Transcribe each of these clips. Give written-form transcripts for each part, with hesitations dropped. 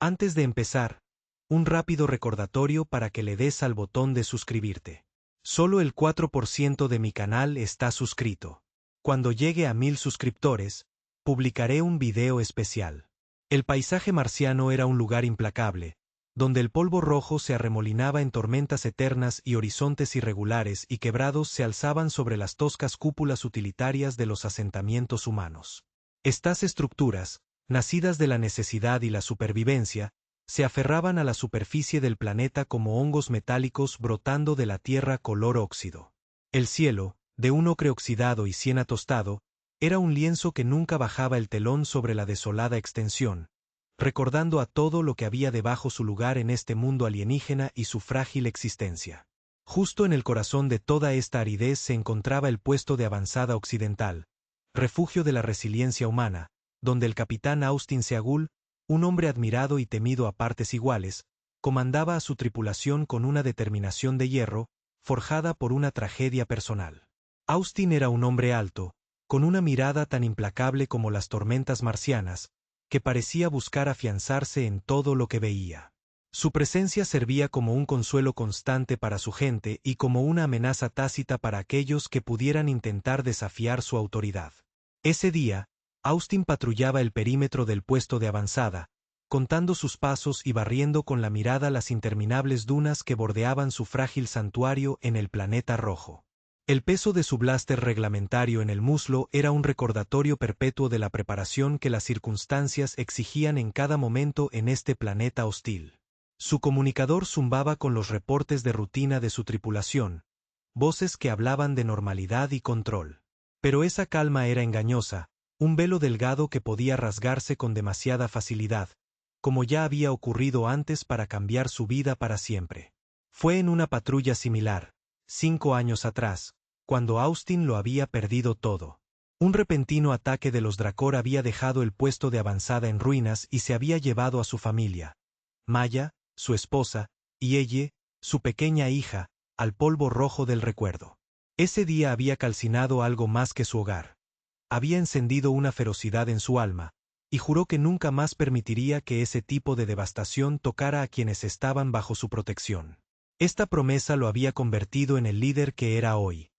Antes de empezar, un rápido recordatorio para que le des al botón de suscribirte. Solo el 4% de mi canal está suscrito. Cuando llegue a 1000 suscriptores, publicaré un video especial. El paisaje marciano era un lugar implacable, donde el polvo rojo se arremolinaba en tormentas eternas y horizontes irregulares y quebrados se alzaban sobre las toscas cúpulas utilitarias de los asentamientos humanos. Estas estructuras, nacidas de la necesidad y la supervivencia, se aferraban a la superficie del planeta como hongos metálicos brotando de la tierra color óxido. El cielo, de un ocre oxidado y siena tostado, era un lienzo que nunca bajaba el telón sobre la desolada extensión, recordando a todo lo que había debajo su lugar en este mundo alienígena y su frágil existencia. Justo en el corazón de toda esta aridez se encontraba el puesto de avanzada occidental, refugio de la resiliencia humana, donde el capitán Austin Seagull, un hombre admirado y temido a partes iguales, comandaba a su tripulación con una determinación de hierro, forjada por una tragedia personal. Austin era un hombre alto, con una mirada tan implacable como las tormentas marcianas, que parecía buscar afianzarse en todo lo que veía. Su presencia servía como un consuelo constante para su gente y como una amenaza tácita para aquellos que pudieran intentar desafiar su autoridad. Ese día, Austin patrullaba el perímetro del puesto de avanzada, contando sus pasos y barriendo con la mirada las interminables dunas que bordeaban su frágil santuario en el planeta rojo. El peso de su blaster reglamentario en el muslo era un recordatorio perpetuo de la preparación que las circunstancias exigían en cada momento en este planeta hostil. Su comunicador zumbaba con los reportes de rutina de su tripulación, voces que hablaban de normalidad y control. Pero esa calma era engañosa, un velo delgado que podía rasgarse con demasiada facilidad, como ya había ocurrido antes para cambiar su vida para siempre. Fue en una patrulla similar, 5 años atrás, cuando Austin lo había perdido todo. Un repentino ataque de los Dracor había dejado el puesto de avanzada en ruinas y se había llevado a su familia, Maya, su esposa, y ella, su pequeña hija, al polvo rojo del recuerdo. Ese día había calcinado algo más que su hogar. Había encendido una ferocidad en su alma, y juró que nunca más permitiría que ese tipo de devastación tocara a quienes estaban bajo su protección. Esta promesa lo había convertido en el líder que era hoy.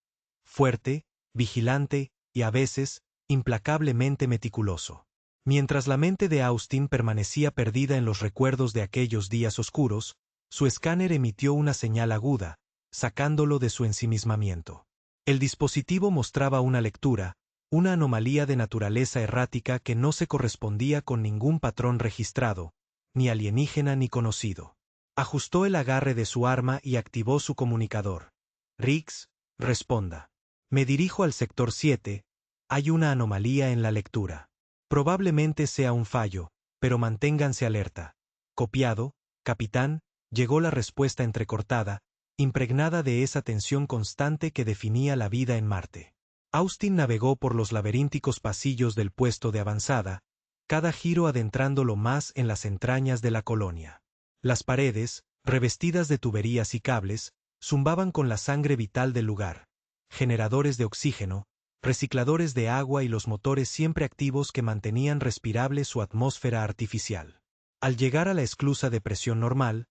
Fuerte, vigilante, y a veces, implacablemente meticuloso. Mientras la mente de Austin permanecía perdida en los recuerdos de aquellos días oscuros, su escáner emitió una señal aguda, sacándolo de su ensimismamiento. El dispositivo mostraba una lectura, una anomalía de naturaleza errática que no se correspondía con ningún patrón registrado, ni alienígena ni conocido. Ajustó el agarre de su arma y activó su comunicador. Riggs, responda. Me dirijo al sector 7, hay una anomalía en la lectura. Probablemente sea un fallo, pero manténganse alerta. Copiado, capitán, llegó la respuesta entrecortada, impregnada de esa tensión constante que definía la vida en Marte. Austin navegó por los laberínticos pasillos del puesto de avanzada, cada giro adentrándolo más en las entrañas de la colonia. Las paredes, revestidas de tuberías y cables, zumbaban con la sangre vital del lugar. Generadores de oxígeno, recicladores de agua y los motores siempre activos que mantenían respirable su atmósfera artificial. Al llegar a la esclusa de presión normal,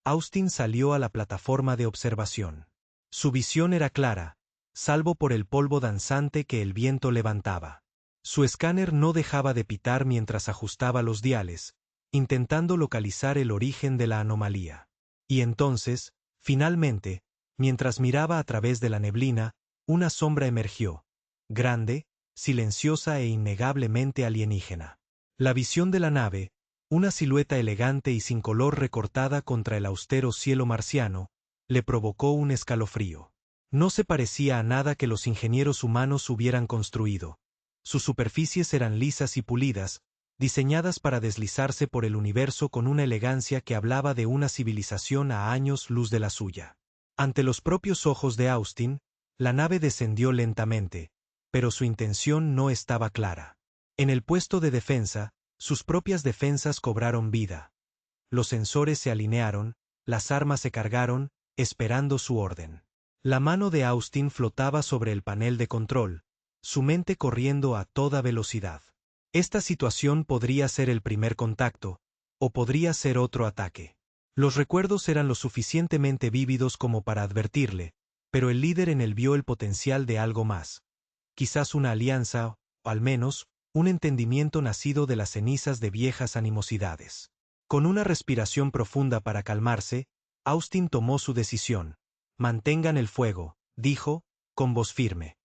Austin salió a la plataforma de observación. Su visión era clara, salvo por el polvo danzante que el viento levantaba. Su escáner no dejaba de pitar mientras ajustaba los diales, intentando localizar el origen de la anomalía. Y entonces, finalmente, mientras miraba a través de la neblina, una sombra emergió, grande, silenciosa e innegablemente alienígena. La visión de la nave, una silueta elegante y sin color recortada contra el austero cielo marciano, le provocó un escalofrío. No se parecía a nada que los ingenieros humanos hubieran construido. Sus superficies eran lisas y pulidas, diseñadas para deslizarse por el universo con una elegancia que hablaba de una civilización a años luz de la suya. Ante los propios ojos de Austin, la nave descendió lentamente, pero su intención no estaba clara. En el puesto de defensa, sus propias defensas cobraron vida. Los sensores se alinearon, las armas se cargaron, esperando su orden. La mano de Austin flotaba sobre el panel de control, su mente corriendo a toda velocidad. Esta situación podría ser el primer contacto, o podría ser otro ataque. Los recuerdos eran lo suficientemente vívidos como para advertirle, pero el líder en él vio el potencial de algo más. Quizás una alianza, o al menos, un entendimiento nacido de las cenizas de viejas animosidades. Con una respiración profunda para calmarse, Austin tomó su decisión. Mantengan el fuego, dijo, con voz firme.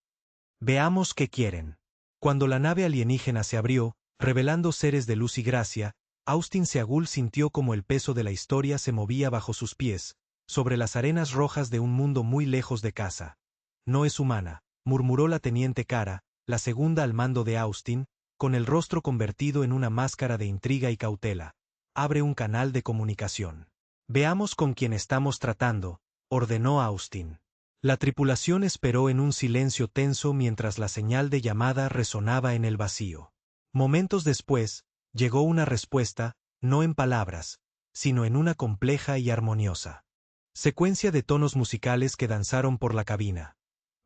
Veamos qué quieren. Cuando la nave alienígena se abrió, revelando seres de luz y gracia, Austin Seagull sintió como el peso de la historia se movía bajo sus pies, sobre las arenas rojas de un mundo muy lejos de casa. No es humana, murmuró la teniente Cara, la segunda al mando de Austin, con el rostro convertido en una máscara de intriga y cautela. Abre un canal de comunicación. Veamos con quién estamos tratando, ordenó Austin. La tripulación esperó en un silencio tenso mientras la señal de llamada resonaba en el vacío. Momentos después, llegó una respuesta, no en palabras, sino en una compleja y armoniosa secuencia de tonos musicales que danzaron por la cabina.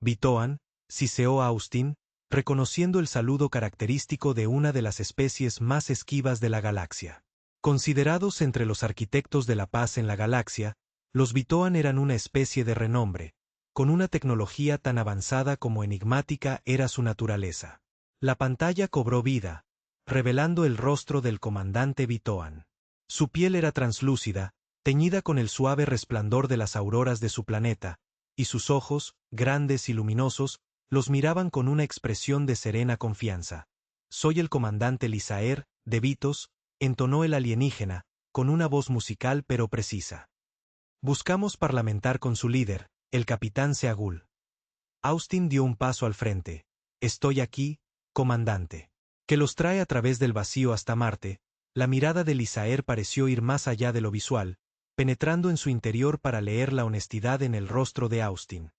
Bitoan, siseó Austin, reconociendo el saludo característico de una de las especies más esquivas de la galaxia. Considerados entre los arquitectos de la paz en la galaxia, los Bitoan eran una especie de renombre, con una tecnología tan avanzada como enigmática era su naturaleza. La pantalla cobró vida, revelando el rostro del comandante Bitoan. Su piel era translúcida, teñida con el suave resplandor de las auroras de su planeta, y sus ojos, grandes y luminosos, los miraban con una expresión de serena confianza. Soy el comandante Lisaer, de Vitos, entonó el alienígena, con una voz musical pero precisa. Buscamos parlamentar con su líder, el capitán Seagull. Austin dio un paso al frente. Estoy aquí, comandante. Que los trae a través del vacío hasta Marte. La mirada de Lisaer pareció ir más allá de lo visual, penetrando en su interior para leer la honestidad en el rostro de Austin.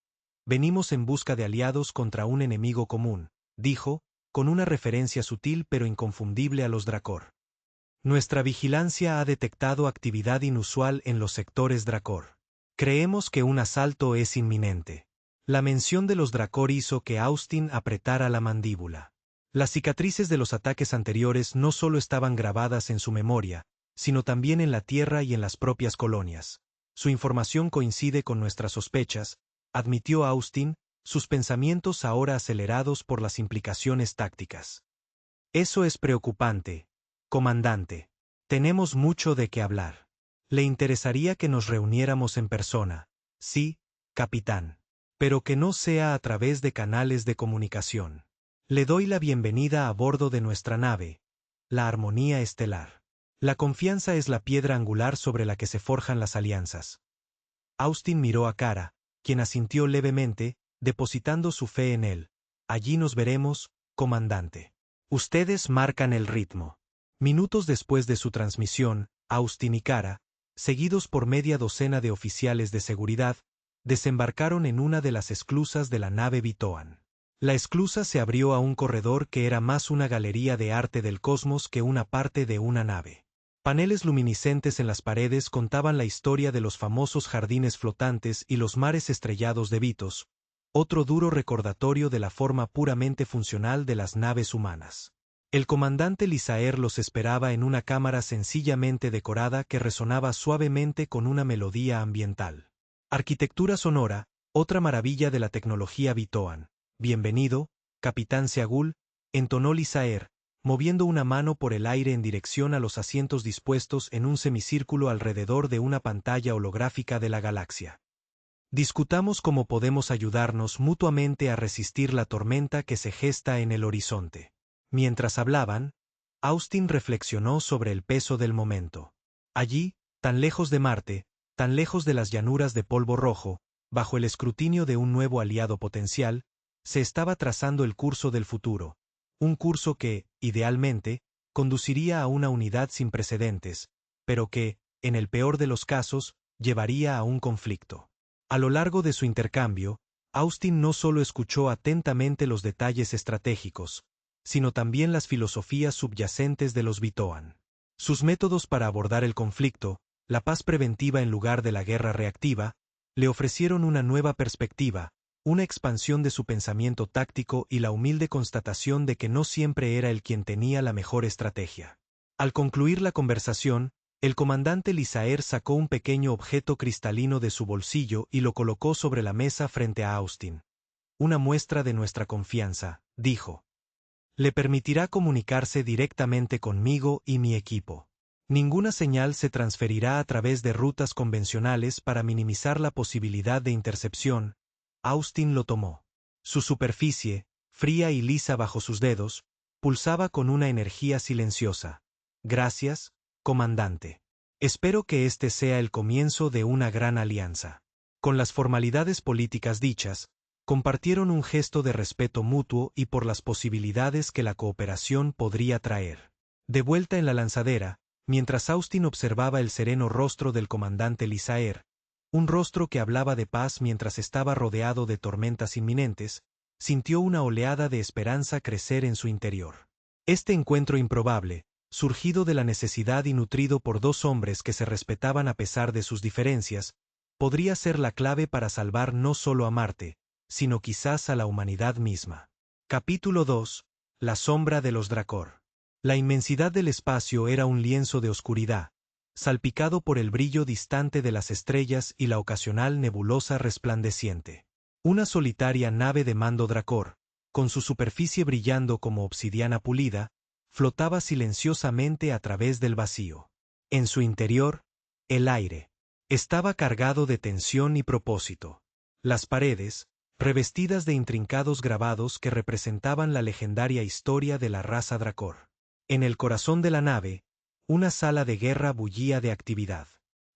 Venimos en busca de aliados contra un enemigo común, dijo, con una referencia sutil pero inconfundible a los Dracor. Nuestra vigilancia ha detectado actividad inusual en los sectores Dracor. Creemos que un asalto es inminente. La mención de los Dracor hizo que Austin apretara la mandíbula. Las cicatrices de los ataques anteriores no solo estaban grabadas en su memoria, sino también en la Tierra y en las propias colonias. Su información coincide con nuestras sospechas, admitió Austin, sus pensamientos ahora acelerados por las implicaciones tácticas. Eso es preocupante, comandante. Tenemos mucho de qué hablar. Le interesaría que nos reuniéramos en persona. Sí, capitán. Pero que no sea a través de canales de comunicación. Le doy la bienvenida a bordo de nuestra nave, la Armonía Estelar. La confianza es la piedra angular sobre la que se forjan las alianzas. Austin miró a Cara, quien asintió levemente, depositando su fe en él. Allí nos veremos, comandante. Ustedes marcan el ritmo. Minutos después de su transmisión, Austin y Cara, seguidos por media docena de oficiales de seguridad, desembarcaron en una de las esclusas de la nave Bitoan. La esclusa se abrió a un corredor que era más una galería de arte del cosmos que una parte de una nave. Paneles luminiscentes en las paredes contaban la historia de los famosos jardines flotantes y los mares estrellados de Vitos, otro duro recordatorio de la forma puramente funcional de las naves humanas. El comandante Lisaer los esperaba en una cámara sencillamente decorada que resonaba suavemente con una melodía ambiental. Arquitectura sonora, otra maravilla de la tecnología Bitoan. Bienvenido, capitán Seagull, entonó Lisaer, moviendo una mano por el aire en dirección a los asientos dispuestos en un semicírculo alrededor de una pantalla holográfica de la galaxia. Discutamos cómo podemos ayudarnos mutuamente a resistir la tormenta que se gesta en el horizonte. Mientras hablaban, Austin reflexionó sobre el peso del momento. Allí, tan lejos de Marte, tan lejos de las llanuras de polvo rojo, bajo el escrutinio de un nuevo aliado potencial, se estaba trazando el curso del futuro, un curso que, idealmente, conduciría a una unidad sin precedentes, pero que, en el peor de los casos, llevaría a un conflicto. A lo largo de su intercambio, Austin no solo escuchó atentamente los detalles estratégicos, sino también las filosofías subyacentes de los Bitoan. Sus métodos para abordar el conflicto, la paz preventiva en lugar de la guerra reactiva, le ofrecieron una nueva perspectiva, una expansión de su pensamiento táctico y la humilde constatación de que no siempre era él quien tenía la mejor estrategia. Al concluir la conversación, El comandante Lisaer sacó un pequeño objeto cristalino de su bolsillo y lo colocó sobre la mesa frente a Austin. Una muestra de nuestra confianza, dijo. Le permitirá comunicarse directamente conmigo y mi equipo. Ninguna señal se transferirá a través de rutas convencionales para minimizar la posibilidad de intercepción. Austin lo tomó. Su superficie, fría y lisa bajo sus dedos, pulsaba con una energía silenciosa. Gracias, comandante. Espero que este sea el comienzo de una gran alianza. Con las formalidades políticas dichas, compartieron un gesto de respeto mutuo y por las posibilidades que la cooperación podría traer. De vuelta en la lanzadera, mientras Austin observaba el sereno rostro del comandante Lisaer, un rostro que hablaba de paz mientras estaba rodeado de tormentas inminentes, sintió una oleada de esperanza crecer en su interior. Este encuentro improbable, surgido de la necesidad y nutrido por dos hombres que se respetaban a pesar de sus diferencias, podría ser la clave para salvar no solo a Marte, sino quizás a la humanidad misma. Capítulo 2. La sombra de los Dracor. La inmensidad del espacio era un lienzo de oscuridad, salpicado por el brillo distante de las estrellas y la ocasional nebulosa resplandeciente. Una solitaria nave de mando Dracor, con su superficie brillando como obsidiana pulida, flotaba silenciosamente a través del vacío. En su interior, el aire estaba cargado de tensión y propósito. Las paredes, revestidas de intrincados grabados que representaban la legendaria historia de la raza Dracor. En el corazón de la nave, una sala de guerra bullía de actividad.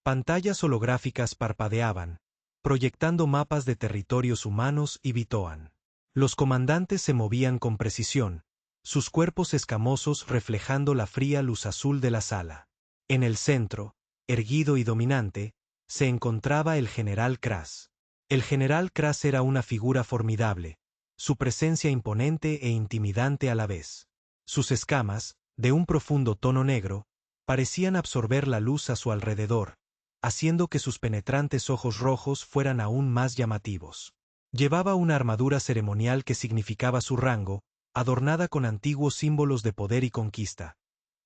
Pantallas holográficas parpadeaban, proyectando mapas de territorios humanos y Bitoan. Los comandantes se movían con precisión, sus cuerpos escamosos reflejando la fría luz azul de la sala. En el centro, erguido y dominante, se encontraba el general Kras. El general Kras era una figura formidable, su presencia imponente e intimidante a la vez. Sus escamas, de un profundo tono negro, parecían absorber la luz a su alrededor, haciendo que sus penetrantes ojos rojos fueran aún más llamativos. Llevaba una armadura ceremonial que significaba su rango, adornada con antiguos símbolos de poder y conquista.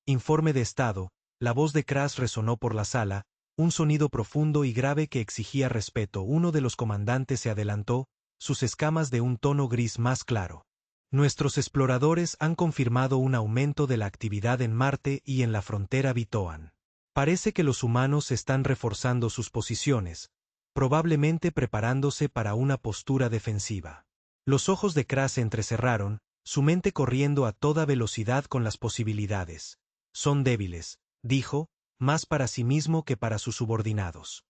Informe de estado, la voz de Kras resonó por la sala, un sonido profundo y grave que exigía respeto. Uno de los comandantes se adelantó, sus escamas de un tono gris más claro. Nuestros exploradores han confirmado un aumento de la actividad en Marte y en la frontera Bitoan. Parece que los humanos están reforzando sus posiciones, probablemente preparándose para una postura defensiva. Los ojos de Kras se entrecerraron, su mente corriendo a toda velocidad con las posibilidades. Son débiles, dijo, más para sí mismo que para sus subordinados.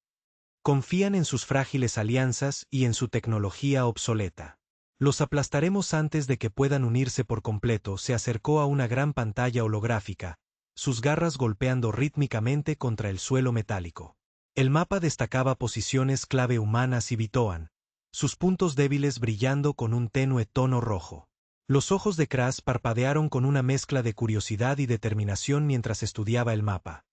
Confían en sus frágiles alianzas y en su tecnología obsoleta. Los aplastaremos antes de que puedan unirse por completo. Se acercó a una gran pantalla holográfica, sus garras golpeando rítmicamente contra el suelo metálico. El mapa destacaba posiciones clave humanas y Bitoan, sus puntos débiles brillando con un tenue tono rojo. Los ojos de Kras parpadearon con una mezcla de curiosidad y determinación mientras estudiaba el mapa.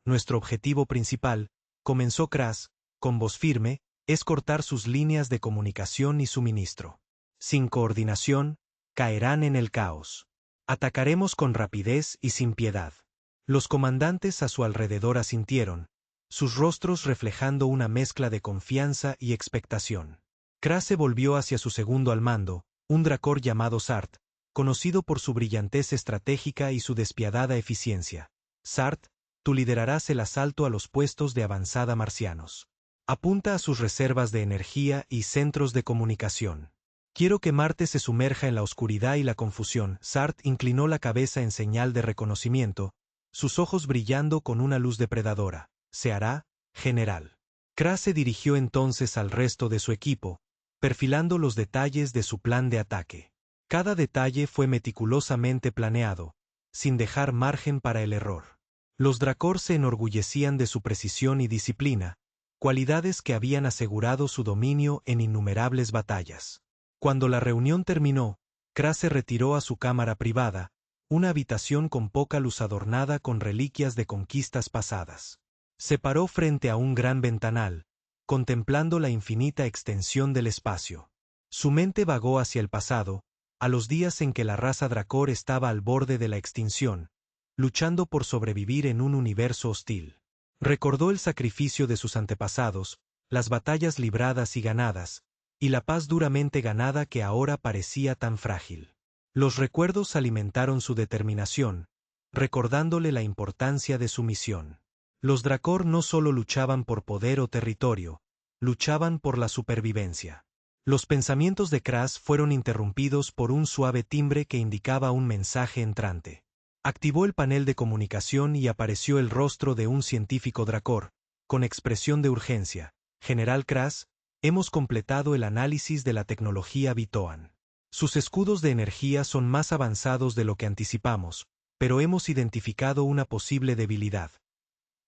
Nuestro objetivo principal, comenzó Kras, con voz firme, es cortar sus líneas de comunicación y suministro. Sin coordinación, caerán en el caos. Atacaremos con rapidez y sin piedad. Los comandantes a su alrededor asintieron, sus rostros reflejando una mezcla de confianza y expectación. Kras se volvió hacia su segundo al mando, un Dracor llamado Sart, conocido por su brillantez estratégica y su despiadada eficiencia. Sart, tú liderarás el asalto a los puestos de avanzada marcianos. Apunta a sus reservas de energía y centros de comunicación. Quiero que Marte se sumerja en la oscuridad y la confusión. Sart inclinó la cabeza en señal de reconocimiento, sus ojos brillando con una luz depredadora. Se hará, general. Kras se dirigió entonces al resto de su equipo, perfilando los detalles de su plan de ataque. Cada detalle fue meticulosamente planeado, sin dejar margen para el error. Los Dracor se enorgullecían de su precisión y disciplina, cualidades que habían asegurado su dominio en innumerables batallas. Cuando la reunión terminó, Kras se retiró a su cámara privada, una habitación con poca luz adornada con reliquias de conquistas pasadas. Se paró frente a un gran ventanal, contemplando la infinita extensión del espacio. Su mente vagó hacia el pasado, a los días en que la raza Dracor estaba al borde de la extinción, luchando por sobrevivir en un universo hostil. Recordó el sacrificio de sus antepasados, las batallas libradas y ganadas, y la paz duramente ganada que ahora parecía tan frágil. Los recuerdos alimentaron su determinación, recordándole la importancia de su misión. Los Drakor no solo luchaban por poder o territorio, luchaban por la supervivencia. Los pensamientos de Kraz fueron interrumpidos por un suave timbre que indicaba un mensaje entrante. Activó el panel de comunicación y apareció el rostro de un científico Drakor, con expresión de urgencia. General Kraz, hemos completado el análisis de la tecnología Bitoan. Sus escudos de energía son más avanzados de lo que anticipamos, pero hemos identificado una posible debilidad.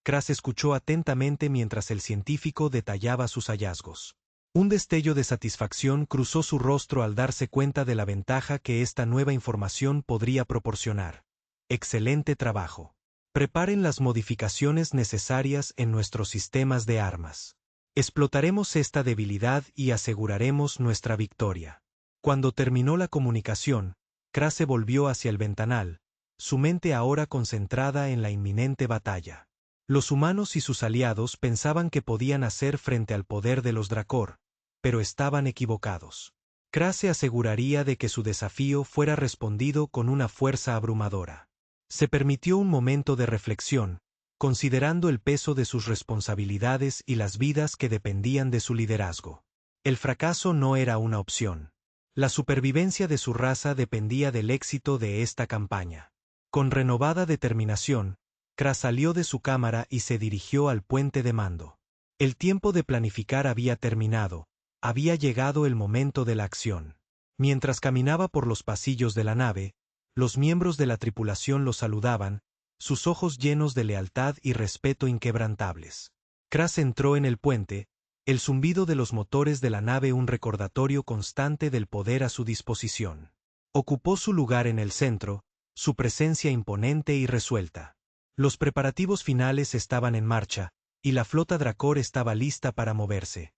Kraz escuchó atentamente mientras el científico detallaba sus hallazgos. Un destello de satisfacción cruzó su rostro al darse cuenta de la ventaja que esta nueva información podría proporcionar. Excelente trabajo. Preparen las modificaciones necesarias en nuestros sistemas de armas. Explotaremos esta debilidad y aseguraremos nuestra victoria. Cuando terminó la comunicación, Kraz se volvió hacia el ventanal, su mente ahora concentrada en la inminente batalla. Los humanos y sus aliados pensaban que podían hacer frente al poder de los Drakor, pero estaban equivocados. Kraz se aseguraría de que su desafío fuera respondido con una fuerza abrumadora. Se permitió un momento de reflexión, considerando el peso de sus responsabilidades y las vidas que dependían de su liderazgo. El fracaso no era una opción. La supervivencia de su raza dependía del éxito de esta campaña. Con renovada determinación, Kraz salió de su cámara y se dirigió al puente de mando. El tiempo de planificar había terminado, había llegado el momento de la acción. Mientras caminaba por los pasillos de la nave, los miembros de la tripulación lo saludaban, sus ojos llenos de lealtad y respeto inquebrantables. Kraz entró en el puente, el zumbido de los motores de la nave un recordatorio constante del poder a su disposición. Ocupó su lugar en el centro, su presencia imponente y resuelta. Los preparativos finales estaban en marcha, y la flota Drakor estaba lista para moverse.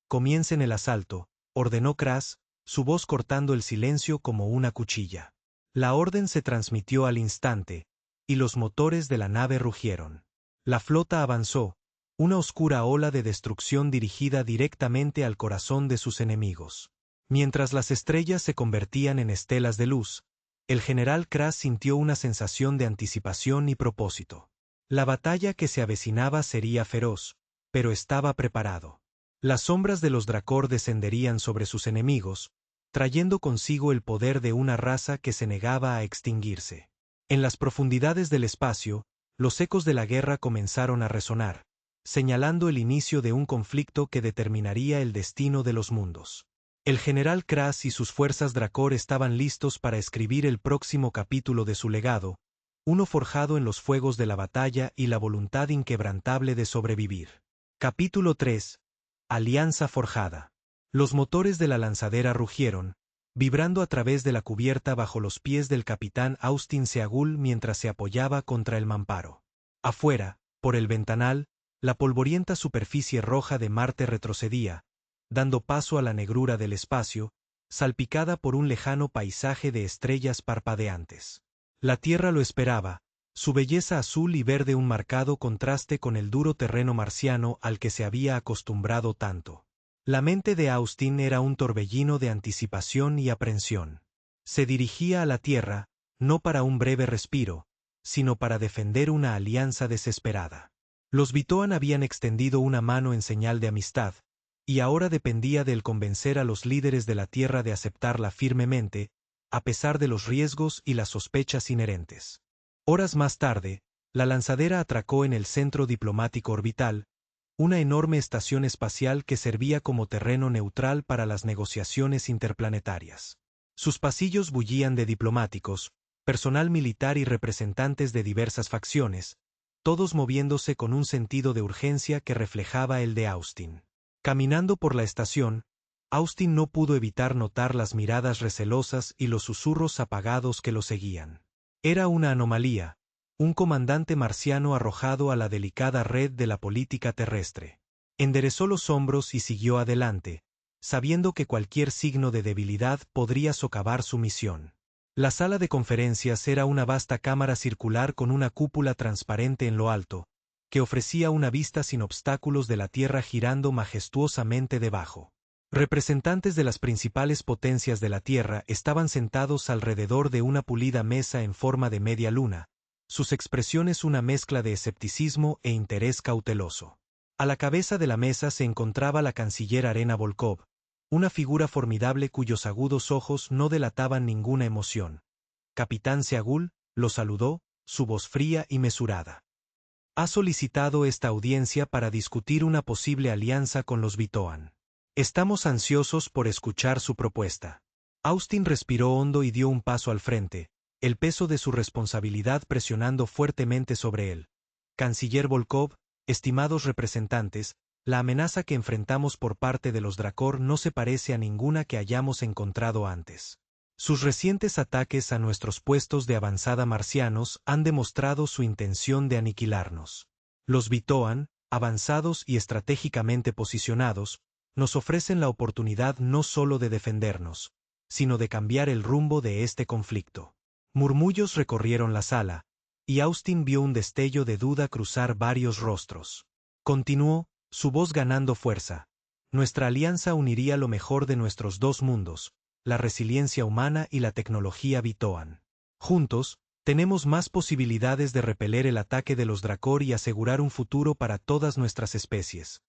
Comiencen el asalto, ordenó Kraz, su voz cortando el silencio como una cuchilla. La orden se transmitió al instante, y los motores de la nave rugieron. La flota avanzó, una oscura ola de destrucción dirigida directamente al corazón de sus enemigos. Mientras las estrellas se convertían en estelas de luz, el general Kraz sintió una sensación de anticipación y propósito. La batalla que se avecinaba sería feroz, pero estaba preparado. Las sombras de los Drakor descenderían sobre sus enemigos, trayendo consigo el poder de una raza que se negaba a extinguirse. En las profundidades del espacio, los ecos de la guerra comenzaron a resonar, señalando el inicio de un conflicto que determinaría el destino de los mundos. El general Kraz y sus fuerzas Drakor estaban listos para escribir el próximo capítulo de su legado, uno forjado en los fuegos de la batalla y la voluntad inquebrantable de sobrevivir. Capítulo 3. Alianza forjada. Los motores de la lanzadera rugieron, vibrando a través de la cubierta bajo los pies del capitán Austin Seagul mientras se apoyaba contra el mamparo. Afuera, por el ventanal, la polvorienta superficie roja de Marte retrocedía, dando paso a la negrura del espacio, salpicada por un lejano paisaje de estrellas parpadeantes. La Tierra lo esperaba, su belleza azul y verde un marcado contraste con el duro terreno marciano al que se había acostumbrado tanto. La mente de Austin era un torbellino de anticipación y aprensión. Se dirigía a la Tierra, no para un breve respiro, sino para defender una alianza desesperada. Los Bitoan habían extendido una mano en señal de amistad, y ahora dependía de él convencer a los líderes de la Tierra de aceptarla firmemente, a pesar de los riesgos y las sospechas inherentes. Horas más tarde, la lanzadera atracó en el centro diplomático orbital, una enorme estación espacial que servía como terreno neutral para las negociaciones interplanetarias. Sus pasillos bullían de diplomáticos, personal militar y representantes de diversas facciones, todos moviéndose con un sentido de urgencia que reflejaba el de Austin. Caminando por la estación, Austin no pudo evitar notar las miradas recelosas y los susurros apagados que lo seguían. Era una anomalía, un comandante marciano arrojado a la delicada red de la política terrestre. Enderezó los hombros y siguió adelante, sabiendo que cualquier signo de debilidad podría socavar su misión. La sala de conferencias era una vasta cámara circular con una cúpula transparente en lo alto, que ofrecía una vista sin obstáculos de la Tierra girando majestuosamente debajo. Representantes de las principales potencias de la Tierra estaban sentados alrededor de una pulida mesa en forma de media luna, sus expresiones una mezcla de escepticismo e interés cauteloso. A la cabeza de la mesa se encontraba la canciller Arena Volkov, una figura formidable cuyos agudos ojos no delataban ninguna emoción. Capitán Seagul lo saludó, su voz fría y mesurada. Ha solicitado esta audiencia para discutir una posible alianza con los Vitoan. Estamos ansiosos por escuchar su propuesta. Austin respiró hondo y dio un paso al frente, el peso de su responsabilidad presionando fuertemente sobre él. Canciller Volkov, estimados representantes, la amenaza que enfrentamos por parte de los Dracor no se parece a ninguna que hayamos encontrado antes. Sus recientes ataques a nuestros puestos de avanzada marcianos han demostrado su intención de aniquilarnos. Los Vitoan, avanzados y estratégicamente posicionados, nos ofrecen la oportunidad no solo de defendernos, sino de cambiar el rumbo de este conflicto. Murmullos recorrieron la sala, y Austin vio un destello de duda cruzar varios rostros. Continuó, su voz ganando fuerza. Nuestra alianza uniría lo mejor de nuestros dos mundos, la resiliencia humana y la tecnología Vitoan. Juntos, tenemos más posibilidades de repeler el ataque de los Dracor y asegurar un futuro para todas nuestras especies.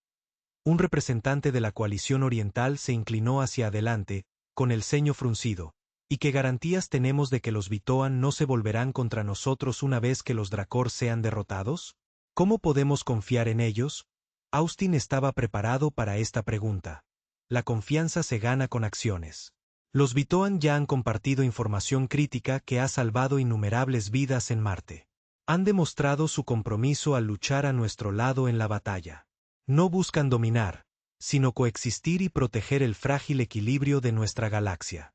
Un representante de la coalición oriental se inclinó hacia adelante, con el ceño fruncido. ¿Y qué garantías tenemos de que los Vitoan no se volverán contra nosotros una vez que los Dracor sean derrotados? ¿Cómo podemos confiar en ellos? Austin estaba preparado para esta pregunta. La confianza se gana con acciones. Los Vitoan ya han compartido información crítica que ha salvado innumerables vidas en Marte. Han demostrado su compromiso al luchar a nuestro lado en la batalla. No buscan dominar, sino coexistir y proteger el frágil equilibrio de nuestra galaxia.